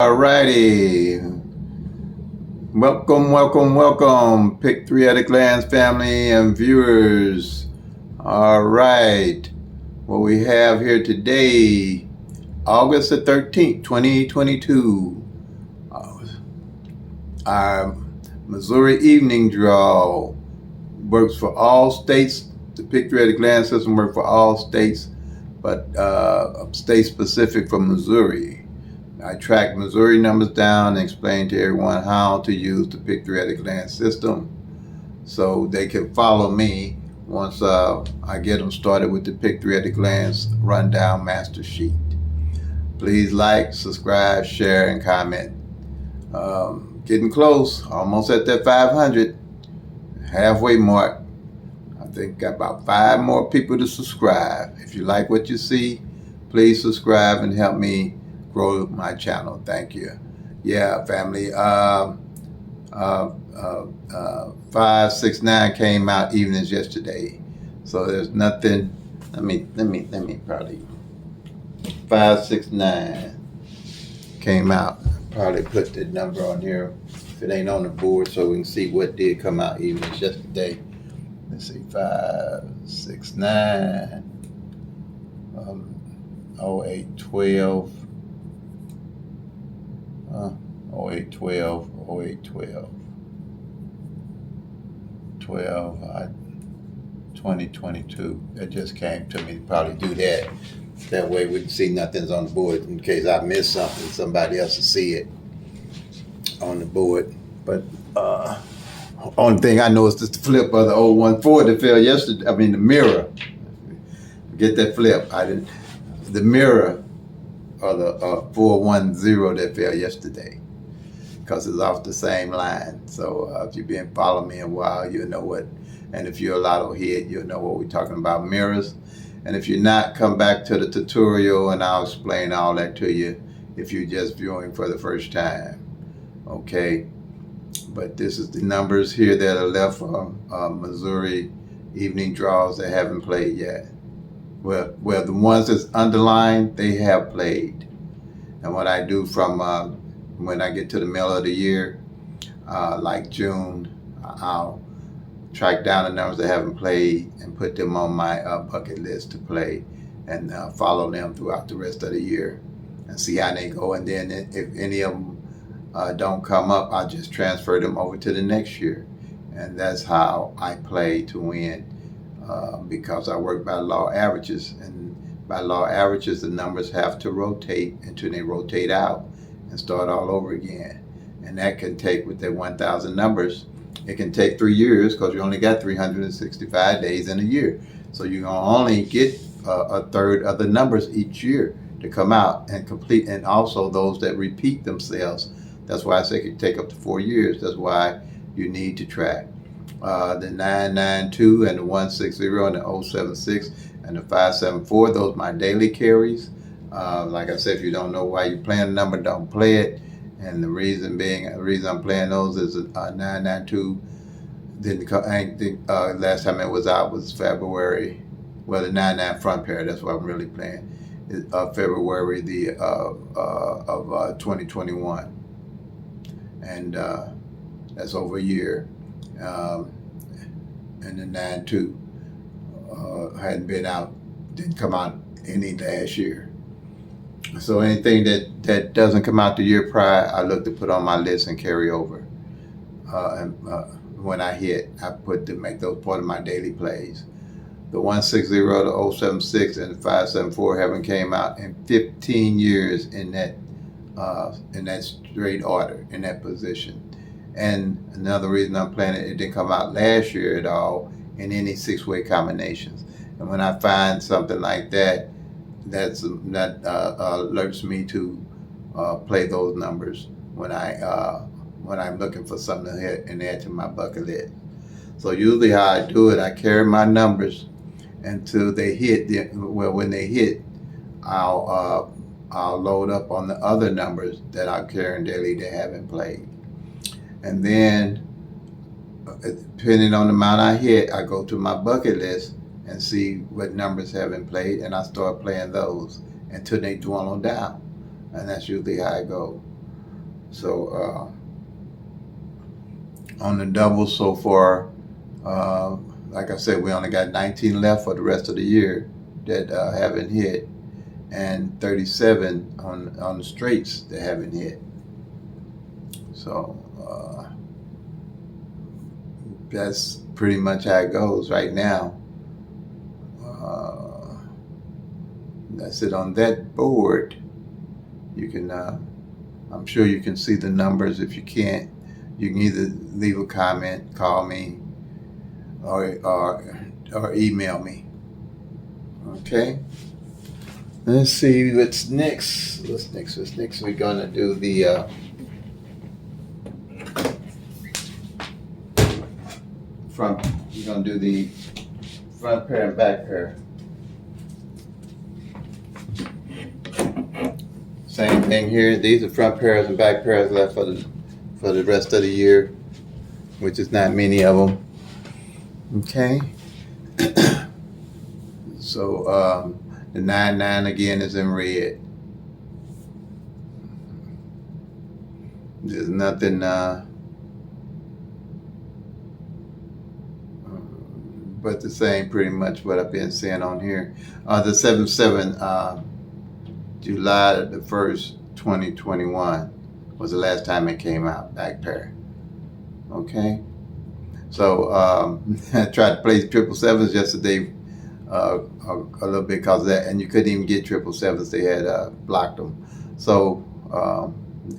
Alrighty, welcome, Pick Three at a Glance family and viewers. All right, what we have here today, August the 13th, 2022. Our Missouri evening draw works for all states. The Pick Three at a Glance system works for all states, but state specific for Missouri. I track Missouri numbers down and explain to everyone how to use the Pick Three at a Glance system so they can follow me once I get them started with the Pick Three at a Glance rundown master sheet. Please like, subscribe, share, and comment. Getting close, almost at that 500, halfway mark. I think got about 5 more people to subscribe. If you like what you see, please subscribe and help me grow my channel. Thank you. Yeah, family. 569 came out evenings yesterday, so there's nothing. Let me probably 569 came out. Probably put the number on here if it ain't on the board, so we can see what did come out evenings yesterday. Let's see, 569 0812 0812 0812 2022. That just came to me. Probably do that. That way we can see nothing's on the board in case I miss something. Somebody else will see it on the board. But only thing I know is just the flip of the 014 that fell yesterday. I mean the mirror. Get that flip. I didn't. The mirror or the 410 that fell yesterday, because it's off the same line. So if you've been following me a while, you'll know what, and if you're a lotto head, you'll know what we're talking about, mirrors. And if you're not, come back to the tutorial and I'll explain all that to you if you're just viewing for the first time. Okay, but this is the numbers here that are left for Missouri evening draws that haven't played yet. Well, the ones that's underlined, they have played. And what I do from when I get to the middle of the year, like June, I'll track down the numbers that haven't played and put them on my bucket list to play, and follow them throughout the rest of the year and see how they go. And then if any of them don't come up, I'll just transfer them over to the next year. And that's how I play to win. Because I work by law averages, and by law averages the numbers have to rotate until they rotate out and start all over again. And that can take, with the 1,000 numbers, it can take 3 years, because you only got 365 days in a year. So you're going to only get a third of the numbers each year to come out and complete, and also those that repeat themselves. That's why I say it can take up to 4 years. That's why you need to track the 992 and the 160 and the 076 and the 574. Those are my daily carries. Like I said, if you don't know why you're playing a number, don't play it. And the reason I'm playing those is 992 didn't come. I think last time it was out was February. Well, the 99 front pair. That's what I'm really playing. February of 2021, and that's over a year. And the 9-2 hadn't been out, didn't come out any last year. So anything that doesn't come out the year prior, I look to put on my list and carry over. When I hit, I put to make those part of my daily plays. The 160, the 076, and the 574 haven't came out in 15 years in that straight order, in that position. And another reason I'm playing it didn't come out last year at all in any 6-way combinations. And when I find something like that, that alerts me to play those numbers when I'm looking for something to hit and add to my bucket list. So usually how I do it, I carry my numbers until they hit. When they hit, I'll load up on the other numbers that I'm carrying daily that haven't played. And then, depending on the amount I hit, I go to my bucket list and see what numbers haven't played, and I start playing those until they dwindle down. And that's usually how I go. So on the doubles so far, like I said, we only got 19 left for the rest of the year that haven't hit, and 37 on the straights that haven't hit. So that's pretty much how it goes right now. That's it on that board. You can, I'm sure you can see the numbers. If you can't, you can either leave a comment, call me, or email me. Okay. Let's see what's next. What's next? We're gonna do the front. We're gonna do the front pair and back pair. Same thing here. These are front pairs and back pairs left for the rest of the year, which is not many of them. Okay. So the 9-9 again is in red. There's nothing but the same, pretty much what I've been saying on here. The 7-7, July the 1st, 2021 was the last time it came out, back pair. Okay. So I tried to play 777s yesterday a little bit because of that, and you couldn't even get 777s. They had blocked them. So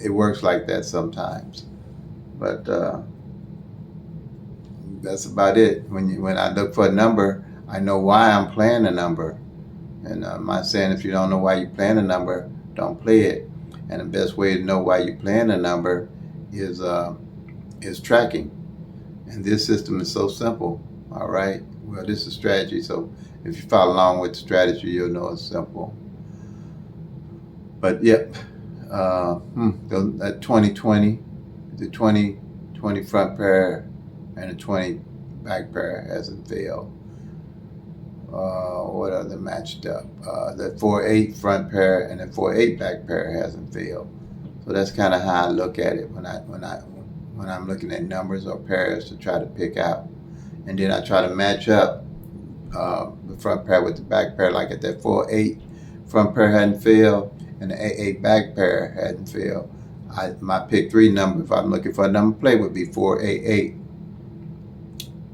it works like that sometimes. But that's about it. When I look for a number, I know why I'm playing a number. And I'm not saying if you don't know why you're playing a number, don't play it. And the best way to know why you're playing a number is tracking. And this system is so simple. All right. Well, this is strategy. So if you follow along with the strategy, you'll know it's simple. But yep, that 2020, the 20 front pair and the 20 back pair hasn't failed. What other matched up? The 4-8 front pair and the 4-8 back pair hasn't failed. So that's kind of how I look at it when I'm looking at numbers or pairs to try to pick out. And then I try to match up the front pair with the back pair. Like if that 4-8 front pair hadn't failed and the 8-8 back pair hadn't failed, my pick 3 number, if I'm looking for a number play, would be 4-8-8.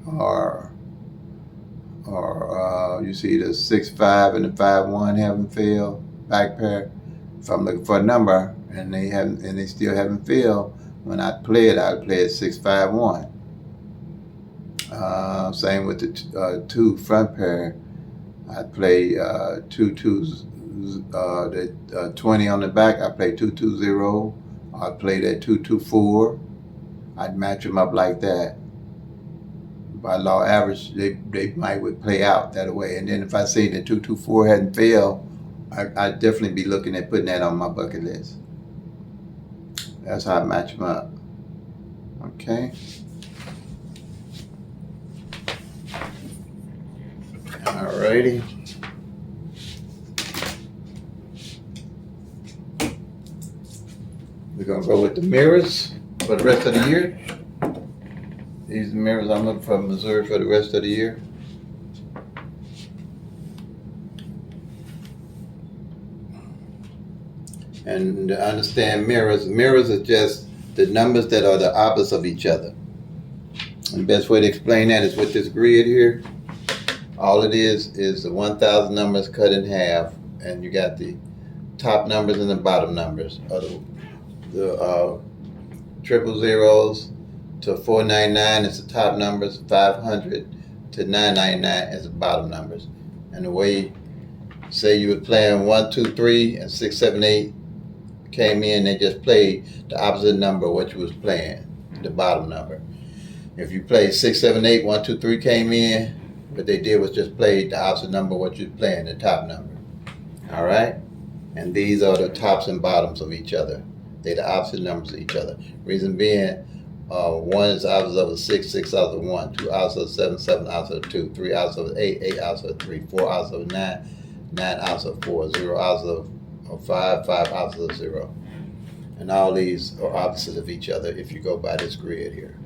Or you see the 6-5 and the 5-1 haven't failed, back pair. If I'm looking for a number and they still haven't failed, when I play it, I play it 6-5-1. Same with the 2 front pair. I play 2-2s. The 20 on the back, I play 2-2-0. I play that 2-2-4. I'd match them up like that. By law average, they might would play out that way. And then if I see the 2-2-4 hadn't failed, I'd definitely be looking at putting that on my bucket list. That's how I match them up. Okay. Alrighty. We're gonna go with the mirrors for the rest of the year. These are mirrors I'm looking for Missouri for the rest of the year. And to understand mirrors are just the numbers that are the opposite of each other. And the best way to explain that is with this grid here. All it is the 1,000 numbers cut in half, and you got the top numbers and the bottom numbers. The triple zeros to 499 is the top numbers, 500 to 999 is the bottom numbers. And the way, say you were playing 1, 2, 3, and 6, 7, 8 came in, they just played the opposite number of what you was playing, the bottom number. If you played 6, 7, 8, 1, 2, 3 came in, what they did was just play the opposite number of what you was playing, the top number. All right? And these are the tops and bottoms of each other. They're the opposite numbers of each other. Reason being, 1 is opposite of a 6, 6 opposite of 1, 2 opposite of 7, 7 opposite of 2, 3 opposite of 8, 8 opposite of 3, 4 opposite of 9, 9 opposite of 4, 0 opposite of 5, 5 opposite of 0. And all these are opposites of each other if you go by this grid here.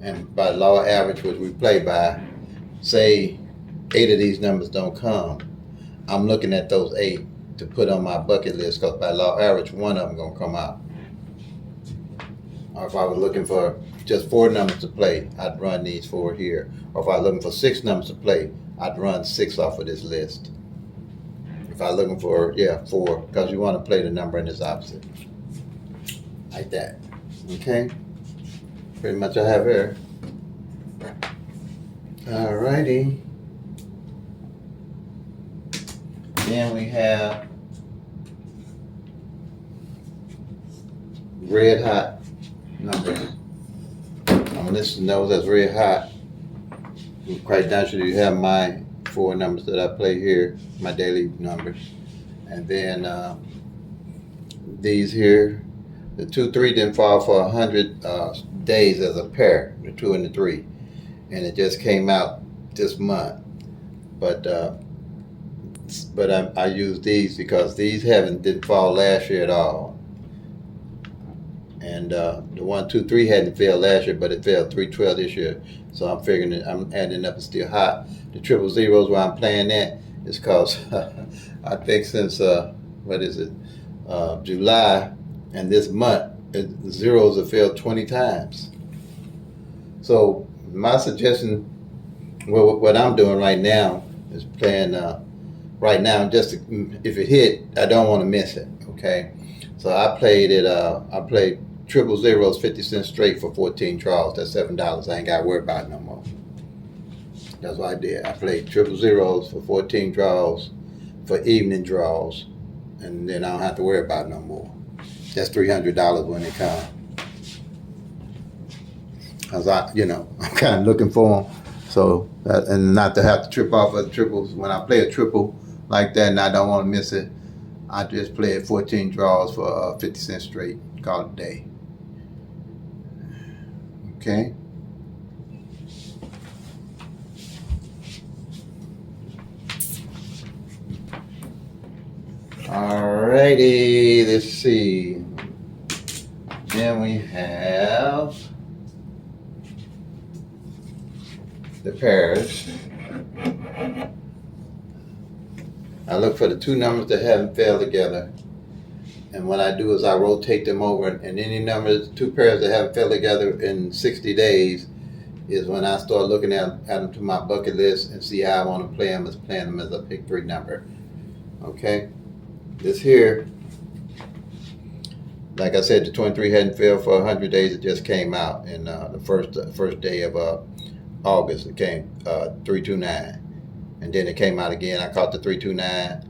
And by law of average, which we play by, say 8 of these numbers don't come, I'm looking at those 8 to put on my bucket list, because by law of average, one of them gonna come out. Or if I was looking for just 4 numbers to play, I'd run these 4 here. Or if I was looking for 6 numbers to play, I'd run 6 off of this list. If I'm looking for, 4, because you want to play the number in its opposite. Like that. Okay? Pretty much I have here. Alrighty. Then we have red hot numbers. On this nose that's red hot. Quite naturally, you have my 4 numbers that I play here, my daily numbers. And then these here, the 2, 3 didn't fall for 100 days as a pair, the 2 and the 3. And it just came out this month. But I use these because these didn't fall last year at all. And the 1, 2, 3 hadn't failed last year, but it failed 3, 12 this year. So I'm figuring that I'm adding up, it's still hot. The triple zeros where I'm playing that is because I think since July and this month, zeros have failed 20 times. So my suggestion, what I'm doing right now is playing right now. Just if it hit, I don't want to miss it. Okay, so I played it. I played triple zeros 50 cents straight for 14 draws. That's $7. I ain't got to worry about it no more. That's what I did. I played triple zeros for 14 draws for evening draws, and then I don't have to worry about it no more. That's $300 when they come. Cause I'm kind of looking for them. So and not to have to trip off of the triples. When I play a triple like that and I don't want to miss it, I just play it 14 draws for 50 cents straight. Call it a day. Okay. Alrighty, let's see. Then we have the pairs. I look for the 2 numbers that haven't failed together. And what I do is I rotate them over, and any numbers, 2 pairs that haven't failed together in 60 days is when I start looking at them to my bucket list and see how I want to play them, as playing them as a pick 3 number. Okay? This here, like I said, the 23 hadn't failed for 100 days. It just came out in the first day of August. It came 329, and then it came out again. I caught the 329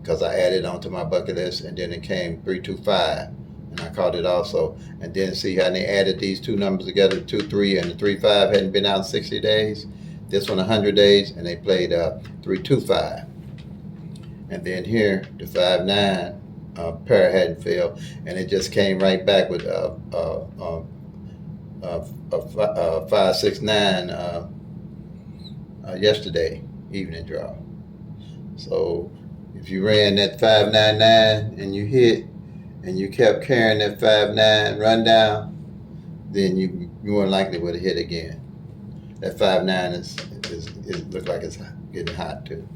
because I added onto my bucket list, and then it came 325, and I caught it also. And then see how they added these 2 numbers together, 2, 3, and the 3, 5 hadn't been out in 60 days. This one 100 days, and they played 325. And then here, the 5, 9 pair hadn't failed, and it just came right back with 5, 6, 9 yesterday evening draw. So if you ran that 599 and you hit, and you kept carrying that 5-9 rundown, then you more likely would have hit again. That 5-9 is look like it's getting hot too,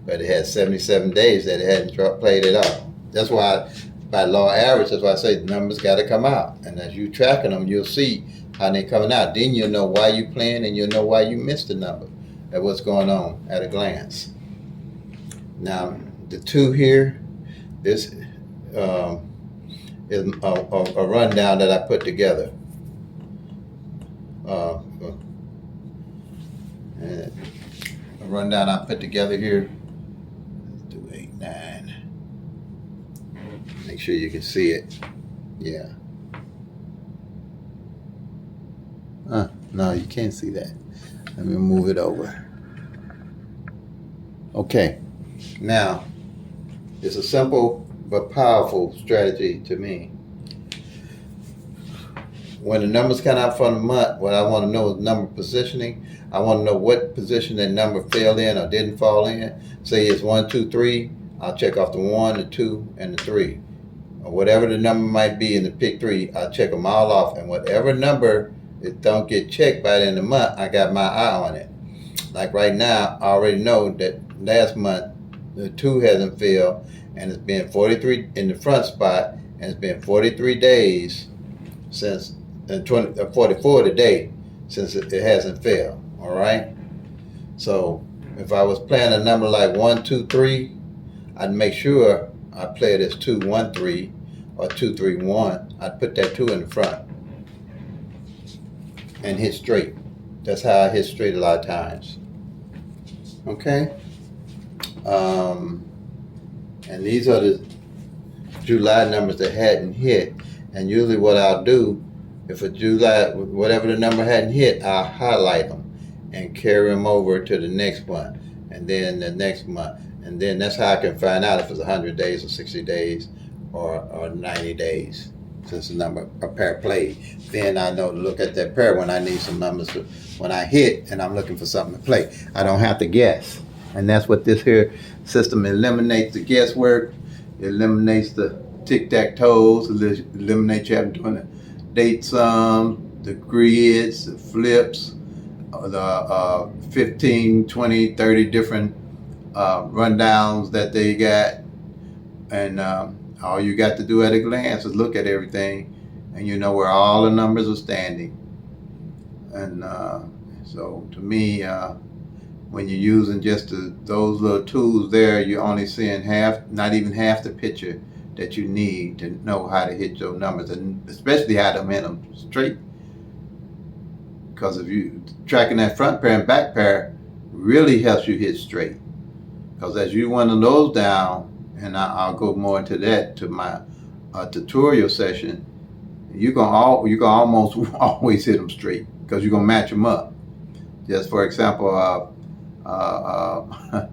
but it had 77 days that it hadn't played at all. That's why, by law of average, that's why I say the numbers got to come out, and as you tracking them, you'll see how they're coming out. Then you'll know why you playing, and you'll know why you missed the number, and what's going on at a glance. Now the 2 here, this is a rundown that I put together. A rundown I put together here. 2, 8, 9. Make sure you can see it. Yeah. No, you can't see that. Let me move it over. Okay. Now, it's a simple but powerful strategy to me. When the numbers come out for the month, what I want to know is number positioning. I want to know what position that number fell in or didn't fall in. Say it's 1, 2, 3. I'll check off the 1, the 2, and the 3. Or whatever the number might be in the pick 3, I'll check them all off. And whatever number it don't get checked by the end of the month, I got my eye on it. Like right now, I already know that last month the 2 hasn't failed, and it's been 43 in the front spot, and it's been 43 days since 44 today since it hasn't failed. All right. So if I was playing a number like 1, 2, 3, I'd make sure I play it as 2, 1, 3 or 2, 3, 1. I'd put that 2 in the front and hit straight. That's how I hit straight a lot of times. Okay. And these are the July numbers that hadn't hit. And usually what I'll do, if a July, whatever the number hadn't hit, I'll highlight them and carry them over to the next month, and then the next month. And then that's how I can find out if it's 100 days or 60 days or 90 days since the number a pair played. Then I know to look at that pair when I need some numbers when I hit and I'm looking for something to play. I don't have to guess. And that's what this here system eliminates, the guesswork. It eliminates the tic-tac-toes, eliminates you having to do the date sum, the grids, the flips, the 15, 20, 30 different rundowns that they got. And all you got to do at a glance is look at everything and you know where all the numbers are standing. And so to me, when you're using just those little tools there, you're only seeing half, not even half the picture that you need to know how to hit your numbers, and especially how to hit them straight. Because if you tracking that front pair and back pair really helps you hit straight. Because as you run those down, and I'll go more into that to my tutorial session, you're gonna almost always hit them straight because you're gonna match them up. Just for example, I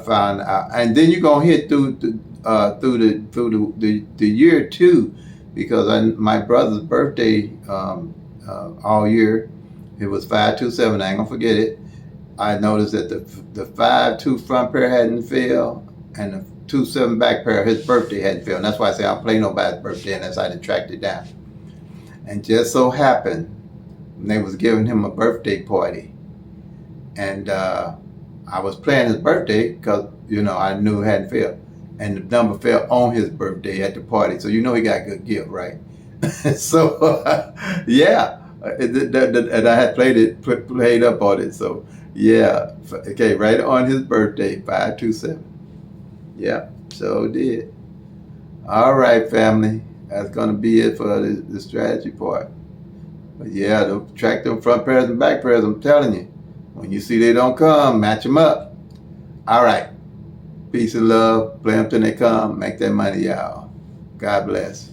found, and then you're gonna hit through the year too, because my brother's birthday all year, it was 527. I ain't gonna forget it. I noticed that the 5-2 front pair hadn't failed, and the 2-7 back pair, his birthday hadn't failed. And that's why I say I don't play nobody's birthday unless I didn't track it down. And just so happened, they was giving him a birthday party, and I was playing his birthday because I knew it hadn't failed, and the number fell on his birthday at the party, so he got a good gift, right? So yeah, and I had played up on it, so yeah, okay, right on his birthday, 527. Yeah, so did. All right, family, that's gonna be it for the strategy part. But yeah, don't track them front pairs and back pairs. I'm telling you, when you see they don't come, match them up. All right, peace and love. Play them till they come. Make that money, y'all. God bless.